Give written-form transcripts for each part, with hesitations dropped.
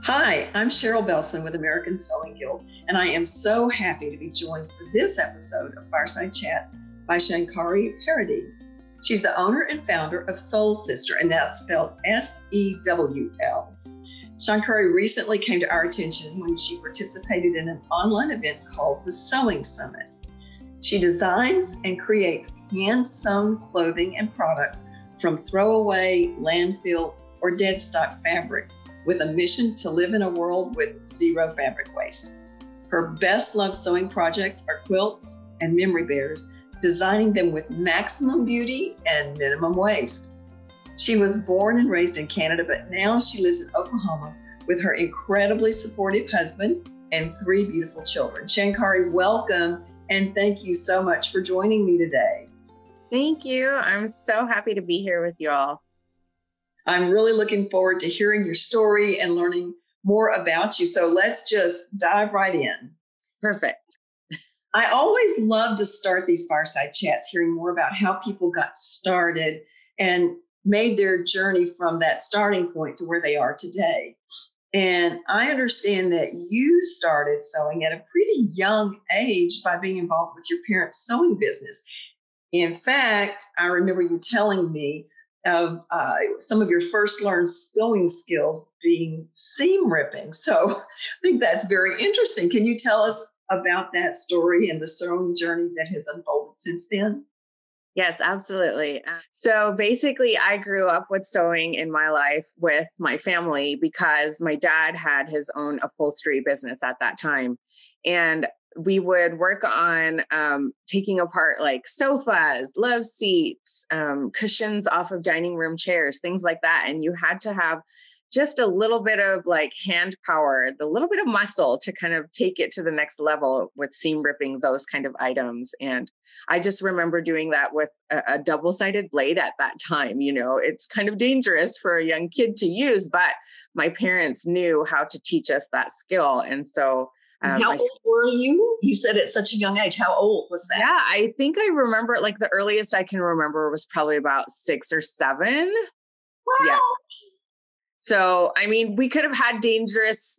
Hi, I'm Cheryl Belson with American Sewing Guild, and I am so happy to be joined for this episode of Fireside Chats by Shankari Paradee. She's the owner and founder of Sewl Sister, and that's spelled S-E-W-L. Shankari recently came to our attention when she participated in an online event called the Sewing Summit. She designs and creates hand-sewn clothing and products from throwaway, landfill, or dead stock fabrics with a mission to live in a world with zero fabric waste. Her best loved sewing projects are quilts and memory bears, designing them with maximum beauty and minimum waste. She was born and raised in Canada, but now she lives in Oklahoma with her incredibly supportive husband and 3 beautiful children. Shankari, welcome, and thank you so much for joining me today. Thank you. I'm so happy to be here with you all. I'm really looking forward to hearing your story and learning more about you. So let's just dive right in. Perfect. I always love to start these fireside chats hearing more about how people got started and made their journey from that starting point to where they are today. And I understand that you started sewing at a pretty young age by being involved with your parents' sewing business. In fact, I remember you telling me of some of your first learned sewing skills being seam ripping. So I think that's very interesting. Can you tell us about that story and the sewing journey that has unfolded since then? Yes, absolutely. So basically, I grew up with sewing in my life with my family because my dad had his own upholstery business at that time. And we would work on taking apart like sofas, love seats, cushions off of dining room chairs, things like that. And you had to have just a little bit of like hand power, the little bit of muscle to kind of take it to the next level with seam ripping those kind of items. And I just remember doing that with a double-sided blade at that time. You know, it's kind of dangerous for a young kid to use, but my parents knew how to teach us that skill. And so how old were you? You said at such a young age. How old was that? Yeah, I think I remember, like the earliest I can remember was probably about 6 or 7. Wow. Yeah. So, I mean, we could have had dangerous,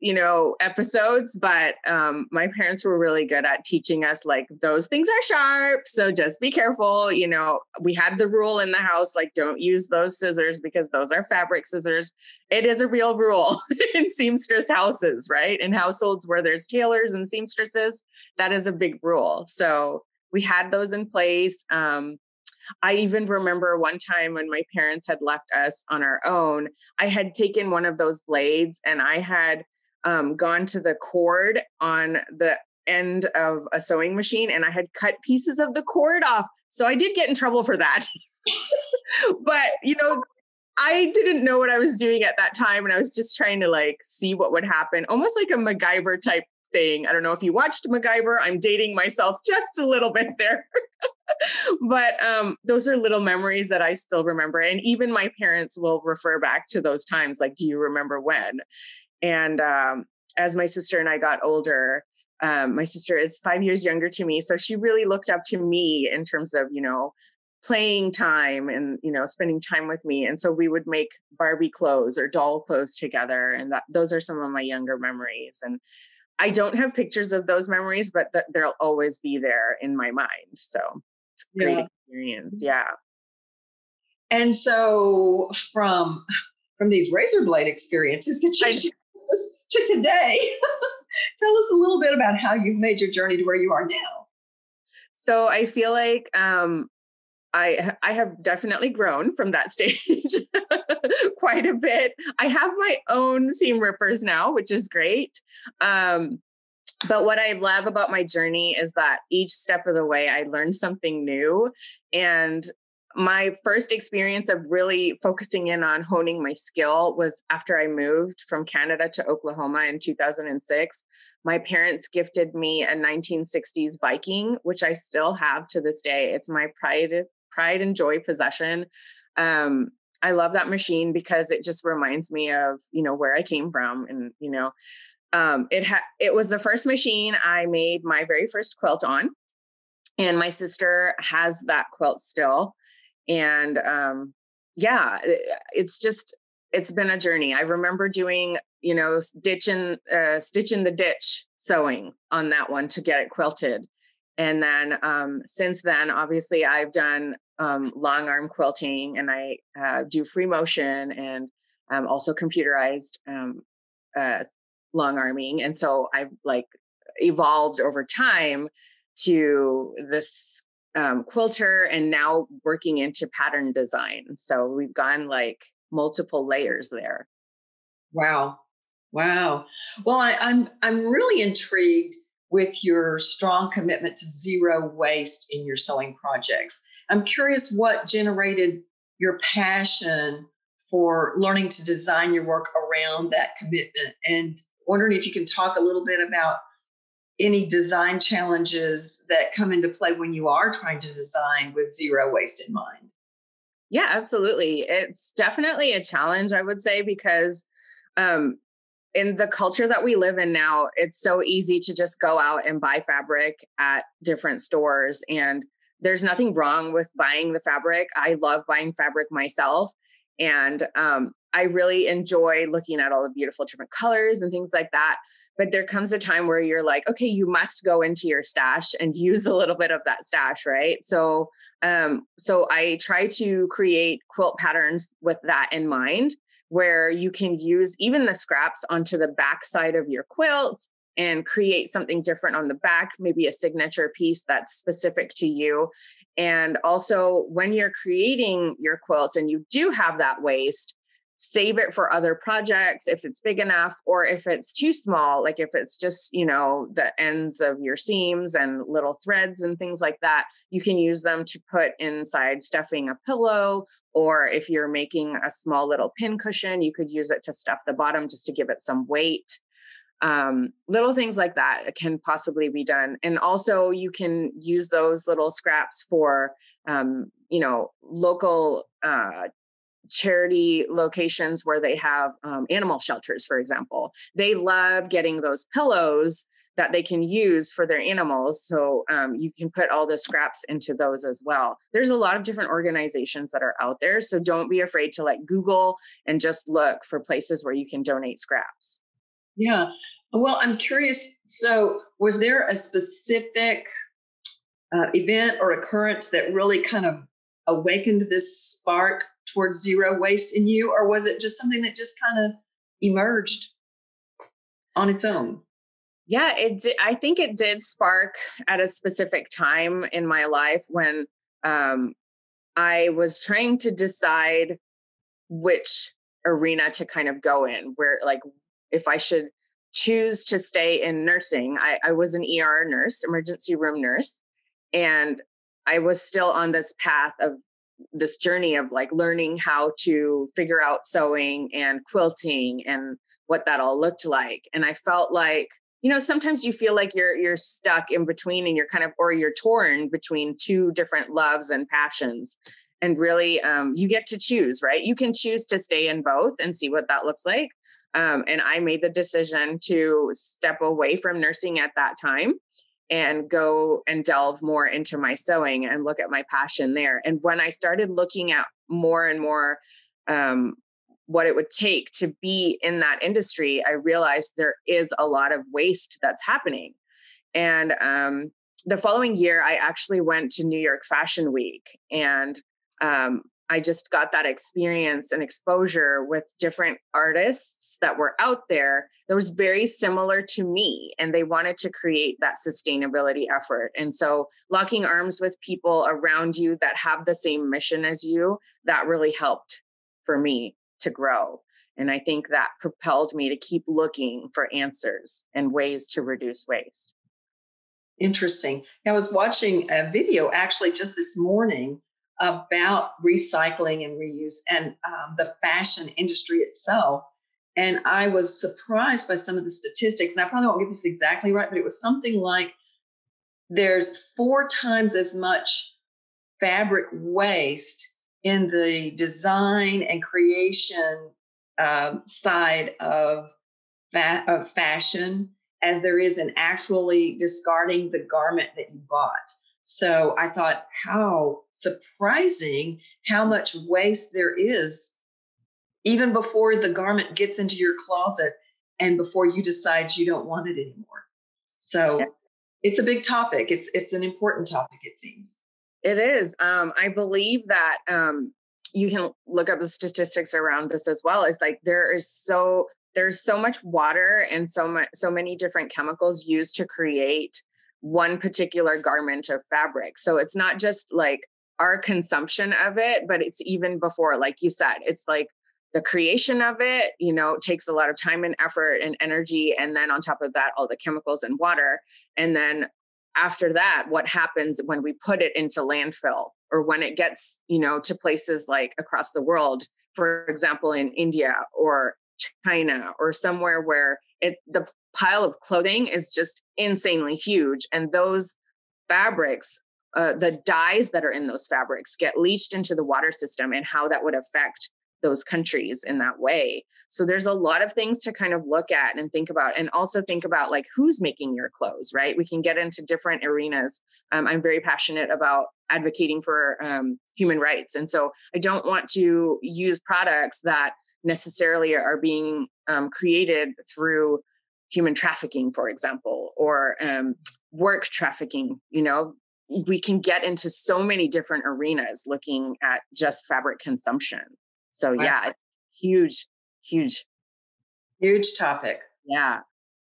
episodes, but my parents were really good at teaching us like those things are sharp. So just be careful. We had the rule in the house, like don't use those scissors because those are fabric scissors. It is a real rule in seamstress houses, right? In households where there's tailors and seamstresses, that is a big rule. So we had those in place. I even remember one time when my parents had left us on our own, I had taken one of those blades and I had gone to the cord on the end of a sewing machine and I had cut pieces of the cord off. So I did get in trouble for that. But, I didn't know what I was doing at that time. And I was just trying to like see what would happen, almost like a MacGyver type thing. I don't know if you watched MacGyver. I'm dating myself just a little bit there. But those are little memories that I still remember. And even my parents will refer back to those times, like, do you remember when? And as my sister and I got older, my sister is 5 years younger to me. So she really looked up to me in terms of, playing time and, spending time with me. And so we would make Barbie clothes or doll clothes together. And those are some of my younger memories. And I don't have pictures of those memories, but they'll always be there in my mind. So it's a great experience. Yeah. And so from these razor blade experiences that you shared with us to today, tell us a little bit about how you've made your journey to where you are now. So I feel like I have definitely grown from that stage quite a bit. I have my own seam rippers now, which is great. But what I love about my journey is that each step of the way, I learned something new. And my first experience of really focusing in on honing my skill was after I moved from Canada to Oklahoma in 2006. My parents gifted me a 1960s Viking, which I still have to this day. It's my pride and joy possession. I love that machine because it just reminds me of, where I came from. And, it was the first machine I made my very first quilt on. And my sister has that quilt still. And it's just it's been a journey. I remember doing, stitch in the ditch sewing on that one to get it quilted. And then since then, obviously, I've done long arm quilting, and I do free motion and also computerized long arming. And so I've like evolved over time to this quilter, and now working into pattern design. So we've gone like multiple layers there. Wow. Wow. Well, I'm really intrigued with your strong commitment to zero waste in your sewing projects. I'm curious what generated your passion for learning to design your work around that commitment, and wondering if you can talk a little bit about any design challenges that come into play when you are trying to design with zero waste in mind. Yeah, absolutely. It's definitely a challenge, I would say, because in the culture that we live in now, it's so easy to just go out and buy fabric at different stores. And there's nothing wrong with buying the fabric. I love buying fabric myself. And I really enjoy looking at all the beautiful different colors and things like that. But there comes a time where you're like, okay, you must go into your stash and use a little bit of that stash, right? So I try to create quilt patterns with that in mind, where you can use even the scraps onto the back side of your quilt and create something different on the back, maybe a signature piece that's specific to you. And also, when you're creating your quilts and you do have that waste, save it for other projects if it's big enough, or if it's too small, like if it's just, the ends of your seams and little threads and things like that, you can use them to put inside stuffing a pillow. Or if you're making a small little pin cushion, you could use it to stuff the bottom just to give it some weight. Little things like that can possibly be done. And also you can use those little scraps for, local charity locations where they have animal shelters, for example. They love getting those pillows that they can use for their animals. So you can put all the scraps into those as well. There's a lot of different organizations that are out there. So don't be afraid to like Google and just look for places where you can donate scraps. Yeah. Well, I'm curious. So was there a specific event or occurrence that really kind of awakened this spark towards zero waste in you? Or was it just something that just kind of emerged on its own? Yeah, I think it did spark at a specific time in my life when I was trying to decide which arena to kind of go in, where like if I should choose to stay in nursing. I was an ER nurse, emergency room nurse, and I was still on this path of this journey of like learning how to figure out sewing and quilting and what that all looked like. And I felt like, sometimes you feel like you're stuck in between, and you're torn between two different loves and passions. And really, you get to choose, right? You can choose to stay in both and see what that looks like. And I made the decision to step away from nursing at that time and go and delve more into my sewing and look at my passion there. And when I started looking at more and more what it would take to be in that industry, I realized there is a lot of waste that's happening. And the following year, I actually went to New York Fashion Week, and I just got that experience and exposure with different artists that were out there that was very similar to me, and they wanted to create that sustainability effort. And so locking arms with people around you that have the same mission as you, that really helped for me to grow. And I think that propelled me to keep looking for answers and ways to reduce waste. Interesting. I was watching a video actually just this morning about recycling and reuse and the fashion industry itself. And I was surprised by some of the statistics. And I probably won't get this exactly right, but it was something like there's 4 times as much fabric waste in the design and creation side of fashion as there is in actually discarding the garment that you bought. So I thought, how surprising how much waste there is even before the garment gets into your closet and before you decide you don't want it anymore. So it's a big topic. It's an important topic, it seems. It is. I believe that you can look up the statistics around this as well. It's like there's so much water and so many different chemicals used to create one particular garment of fabric. So it's not just like our consumption of it, but it's even before, like you said, it's like the creation of it, takes a lot of time and effort and energy. And then on top of that, all the chemicals and water. And then after that, what happens when we put it into landfill or when it gets, to places like across the world, for example, in India or China or somewhere where the pile of clothing is just insanely huge. And those fabrics, the dyes that are in those fabrics get leached into the water system, and how that would affect those countries in that way. So there's a lot of things to kind of look at and think about, and also think about like who's making your clothes, right? We can get into different arenas. I'm very passionate about advocating for human rights. And so I don't want to use products that necessarily are being created through human trafficking, for example, or work trafficking. We can get into so many different arenas looking at just fabric consumption. So yeah, huge topic. Yeah.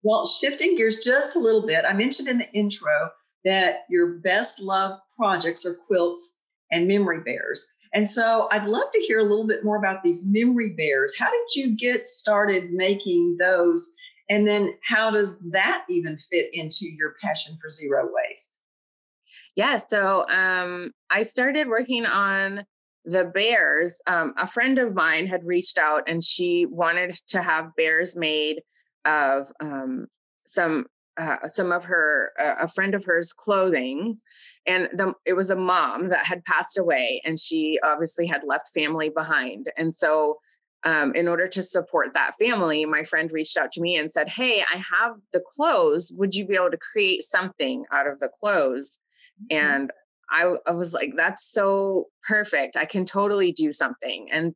Well, shifting gears just a little bit, I mentioned in the intro that your best loved projects are quilts and memory bears. And so I'd love to hear a little bit more about these memory bears. How did you get started making those? And then how does that even fit into your passion for zero waste? Yeah. So I started working on the bears. A friend of mine had reached out and she wanted to have bears made of some of her, a friend of hers clothing. And it was a mom that had passed away, and she obviously had left family behind. And so in order to support that family, my friend reached out to me and said, "Hey, I have the clothes. Would you be able to create something out of the clothes?" Mm-hmm. And I was like, that's so perfect. I can totally do something. And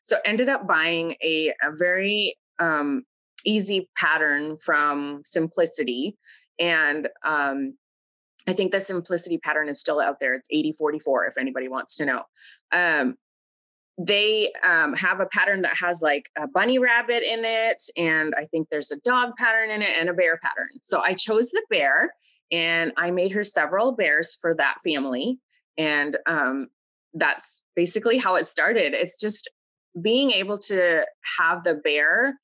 so ended up buying a very easy pattern from Simplicity. And I think the Simplicity pattern is still out there. It's 8044 if anybody wants to know. They have a pattern that has like a bunny rabbit in it. And I think there's a dog pattern in it and a bear pattern. So I chose the bear. And I made her several bears for that family. And that's basically how it started. It's just being able to have the bear,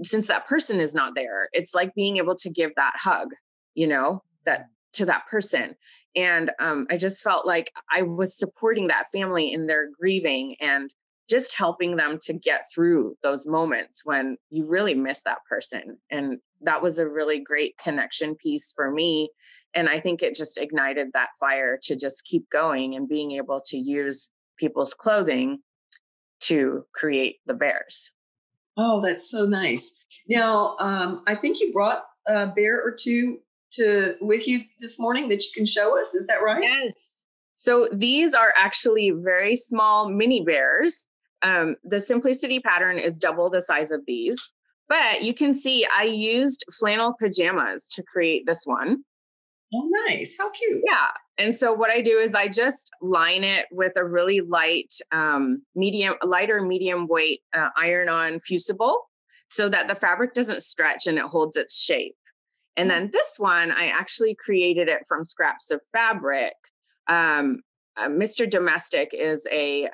since that person is not there. It's like being able to give that hug, that to that person. And I just felt like I was supporting that family in their grieving and just helping them to get through those moments when you really miss that person. And that was a really great connection piece for me. And I think it just ignited that fire to just keep going and being able to use people's clothing to create the bears. Oh, that's so nice. Now, I think you brought a bear or two with you this morning that you can show us. Is that right? Yes. So these are actually very small mini bears. The Simplicity pattern is double the size of these, but you can see I used flannel pajamas to create this one. Oh, nice. How cute. Yeah. And so what I do is I just line it with a really light, medium weight iron-on fusible so that the fabric doesn't stretch and it holds its shape. And then this one, I actually created it from scraps of fabric. Mr. Domestic is a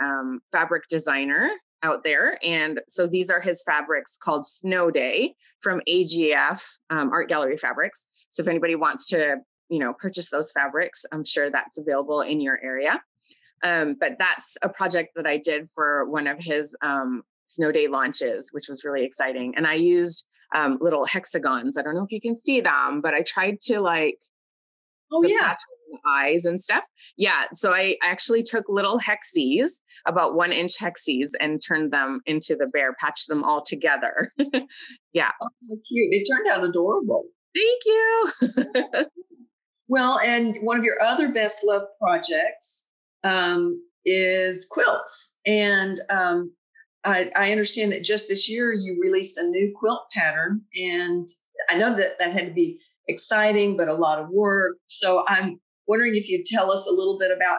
fabric designer out there. And so these are his fabrics called Snow Day from AGF, Art Gallery Fabrics. So if anybody wants to, purchase those fabrics, I'm sure that's available in your area. But that's a project that I did for one of his Snow Day launches, which was really exciting. And I used little hexagons. I don't know if you can see them, but I tried to eyes and stuff. Yeah. So I actually took little hexies, about 1-inch hexies, and turned them into the bear, patched them all together. Yeah. Oh, so cute. It turned out adorable. Thank you. Well, and one of your other best loved projects is quilts. And I understand that just this year you released a new quilt pattern, and I know that that had to be exciting, but a lot of work. So I'm wondering if you'd tell us a little bit about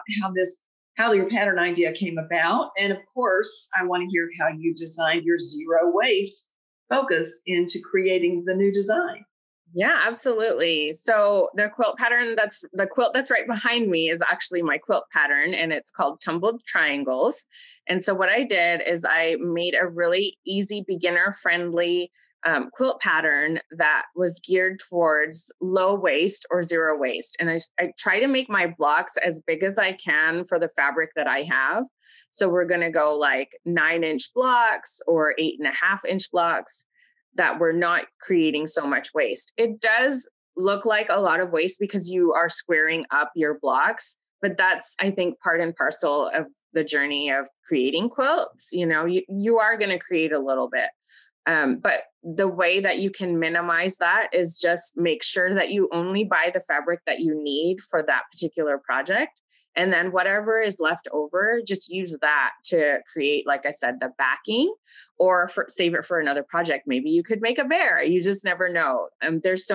how your pattern idea came about. And of course, I want to hear how you designed your zero waste focus into creating the new design. Yeah, absolutely. So the quilt that's right behind me is actually my quilt pattern, and it's called Tumbled Triangles. And so what I did is I made a really easy, beginner friendly quilt pattern that was geared towards low waste or zero waste. And I try to make my blocks as big as I can for the fabric that I have. So we're going to go like 9-inch blocks or 8.5-inch blocks that we're not creating so much waste. It does look like a lot of waste because you are squaring up your blocks, but that's, I think, part and parcel of the journey of creating quilts. You are going to create a little bit. But the way that you can minimize that is just make sure that you only buy the fabric that you need for that particular project. And then whatever is left over, just use that to create, like I said, the backing, or save it for another project. Maybe you could make a bear. You just never know. There's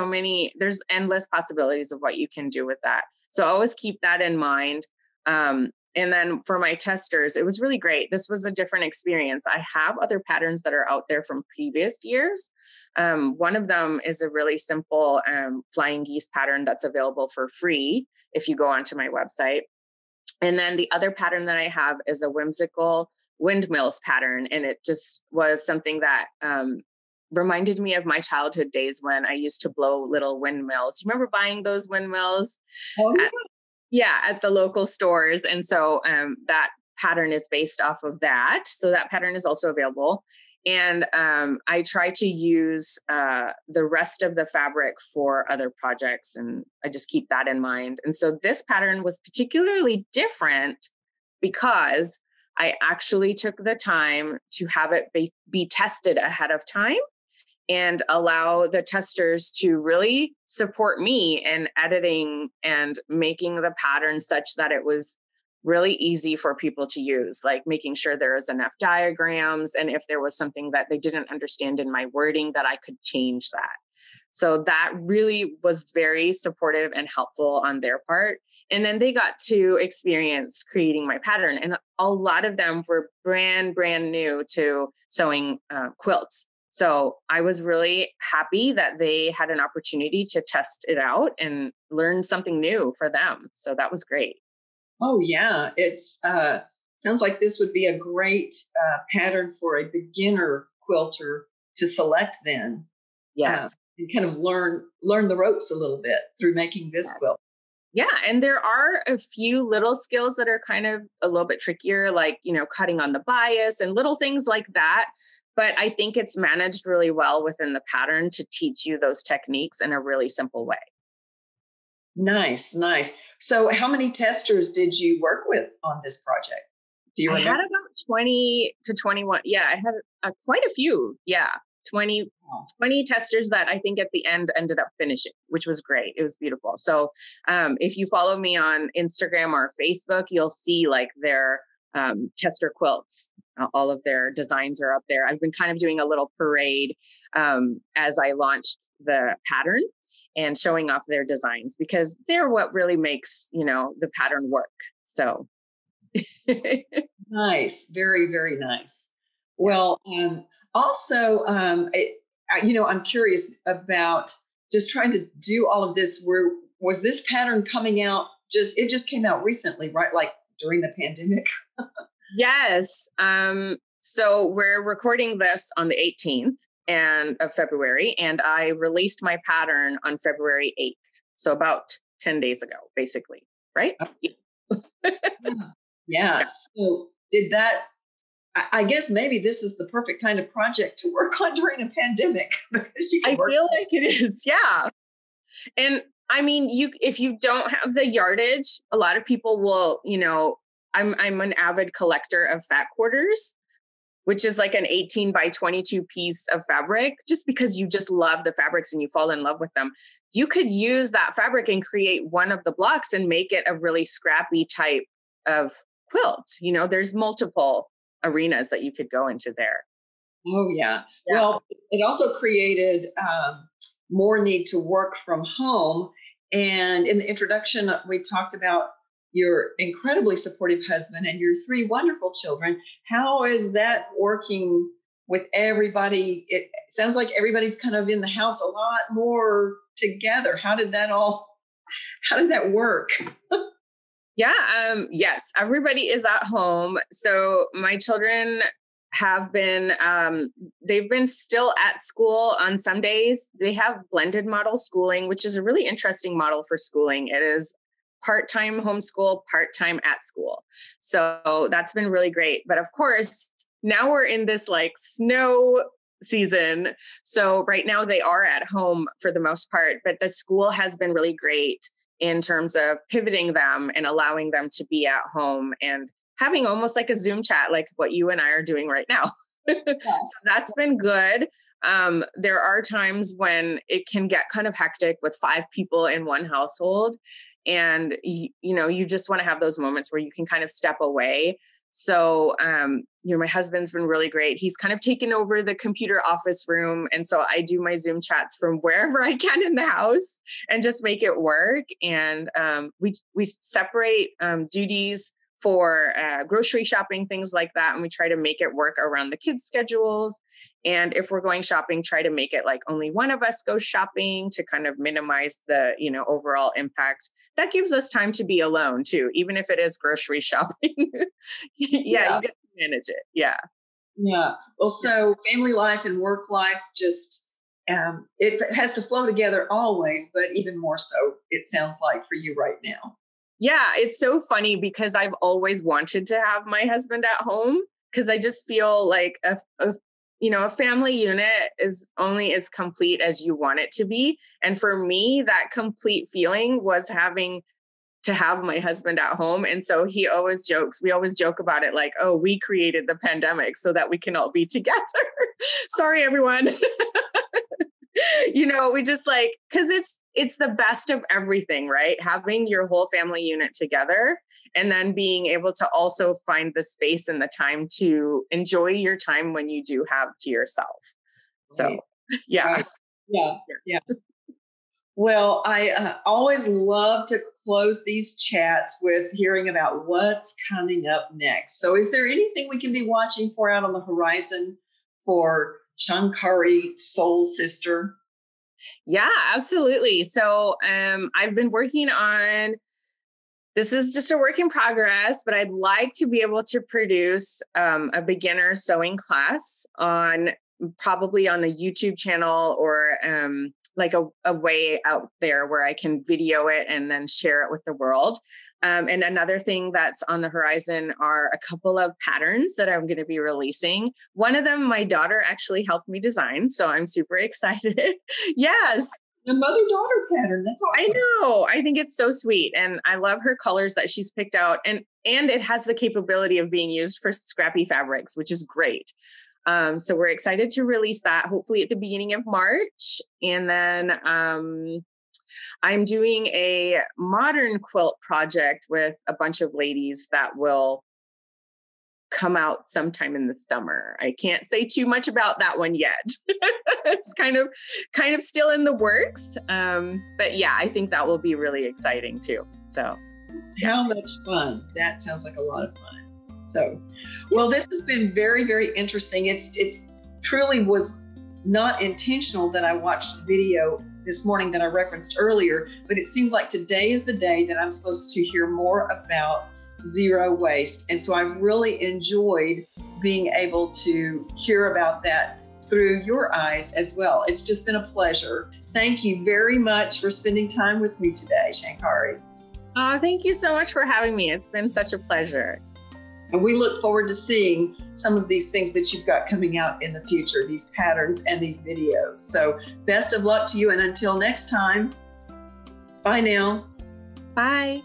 endless possibilities of what you can do with that. So always keep that in mind. And then for my testers, it was really great. This was a different experience. I have other patterns that are out there from previous years. One of them is a really simple flying geese pattern that's available for free if you go onto my website. And then the other pattern that I have is a whimsical windmills pattern. And it just was something that reminded me of my childhood days when I used to blow little windmills. You remember buying those windmills? Oh, yeah. At the local stores. And so that pattern is based off of that. So that pattern is also available. And I try to use the rest of the fabric for other projects. And I just keep that in mind. And so this pattern was particularly different because I actually took the time to have it be tested ahead of time and allow the testers to really support me in editing and making the pattern such that it was really easy for people to use, like making sure there is enough diagrams. And if there was something that they didn't understand in my wording, that I could change that. So that really was very supportive and helpful on their part. And then they got to experience creating my pattern. And a lot of them were brand new to sewing quilts. So I was really happy that they had an opportunity to test it out and learn something new for them. So that was great. Oh, yeah. It's sounds like this would be a great pattern for a beginner quilter to select then. Yes. And kind of learn the ropes a little bit through making this quilt. Yeah. And there are a few little skills that are kind of a little bit trickier, like, cutting on the bias and little things like that. But I think it's managed really well within the pattern to teach you those techniques in a really simple way. Nice. So how many testers did you work with on this project? Do you remember? I had about 20 to 21. Yeah, I had quite a few. Yeah, 20 testers that I think at the end ended up finishing, which was great. It was beautiful. So if you follow me on Instagram or Facebook, you'll see like their tester quilts. All of their designs are up there. I've been kind of doing a little parade as I launched the pattern and showing off their designs because they're what really makes, the pattern work. So nice. Very, very nice. Well, also, I'm curious about just trying to do all of this. Was this pattern coming out? It just came out recently, right? Like during the pandemic? Yes. So we're recording this on the 18th of February, and I released my pattern on February 8th. So about 10 days ago, basically, right? Yeah. So did that, I guess maybe this is the perfect kind of project to work on during a pandemic. Because I feel like it is. Yeah. And I mean, if you don't have the yardage, a lot of people will, I'm an avid collector of fat quarters, which is like an 18 by 22 piece of fabric, just because you just love the fabrics and you fall in love with them. You could use that fabric and create one of the blocks and make it a really scrappy type of quilt. There's multiple arenas that you could go into there. Oh, yeah. Well, it also created more need to work from home. And in the introduction, we talked about your incredibly supportive husband and your 3 wonderful children. How is that working with everybody? It sounds like everybody's kind of in the house a lot more together. How did that work? Yes, everybody is at home. So my children have been, they've been still at school on some days. They have blended model schooling, which is a really interesting model for schooling. It is part-time homeschool, part-time at school. So that's been really great. But of course, now we're in this like snow season. So right now they are at home for the most part, but the school has been really great in terms of pivoting them and allowing them to be at home and having almost like a Zoom chat, like what you and I are doing right now. So that's been good. There are times when it can get kind of hectic with 5 people in one household. And, you just want to have those moments where you can kind of step away. So, my husband's been really great. He's kind of taken over the computer office room. And so I do my Zoom chats from wherever I can in the house and just make it work. And we separate duties for grocery shopping, things like that. And we try to make it work around the kids' schedules. And if we're going shopping, try to make it like only one of us goes shopping to kind of minimize the, overall impact. That gives us time to be alone too, even if it is grocery shopping. You get to manage it. Yeah. Yeah. Well, so family life and work life just, it has to flow together always, but even more so, it sounds like for you right now. Yeah, it's so funny because I've always wanted to have my husband at home because I just feel like a family unit is only as complete as you want it to be. And for me, that complete feeling was having to have my husband at home. And so we always joke about it like, oh, we created the pandemic so that we can all be together. Sorry, everyone. We just because it's the best of everything, right? Having your whole family unit together and then being able to also find the space and the time to enjoy your time when you do have to yourself. So, yeah. Right. Yeah. Well, I always love to close these chats with hearing about what's coming up next. So is there anything we can be watching for out on the horizon for Shankari, Sewl Sister? Yeah, absolutely. So I've been working on, this is just a work in progress, but I'd like to be able to produce a beginner sewing class probably on a YouTube channel or like a way out there where I can video it and then share it with the world. And another thing that's on the horizon are a couple of patterns that I'm going to be releasing. One of them, my daughter actually helped me design. So I'm super excited. Yes. The mother-daughter pattern. That's awesome. I know. I think it's so sweet. And I love her colors that she's picked out. And it has the capability of being used for scrappy fabrics, which is great. So we're excited to release that hopefully at the beginning of March. And then I'm doing a modern quilt project with a bunch of ladies that will come out sometime in the summer. I can't say too much about that one yet. It's kind of still in the works. But yeah, I think that will be really exciting too. So how much fun. That sounds like a lot of fun. So, well, this has been very, very interesting. It's truly was not intentional that I watched the video this morning that I referenced earlier, but it seems like today is the day that I'm supposed to hear more about zero waste. And so I've really enjoyed being able to hear about that through your eyes as well. It's just been a pleasure. Thank you very much for spending time with me today, Shankari. Thank you so much for having me. It's been such a pleasure. And we look forward to seeing some of these things that you've got coming out in the future, these patterns and these videos. So best of luck to you. And until next time, bye now. Bye.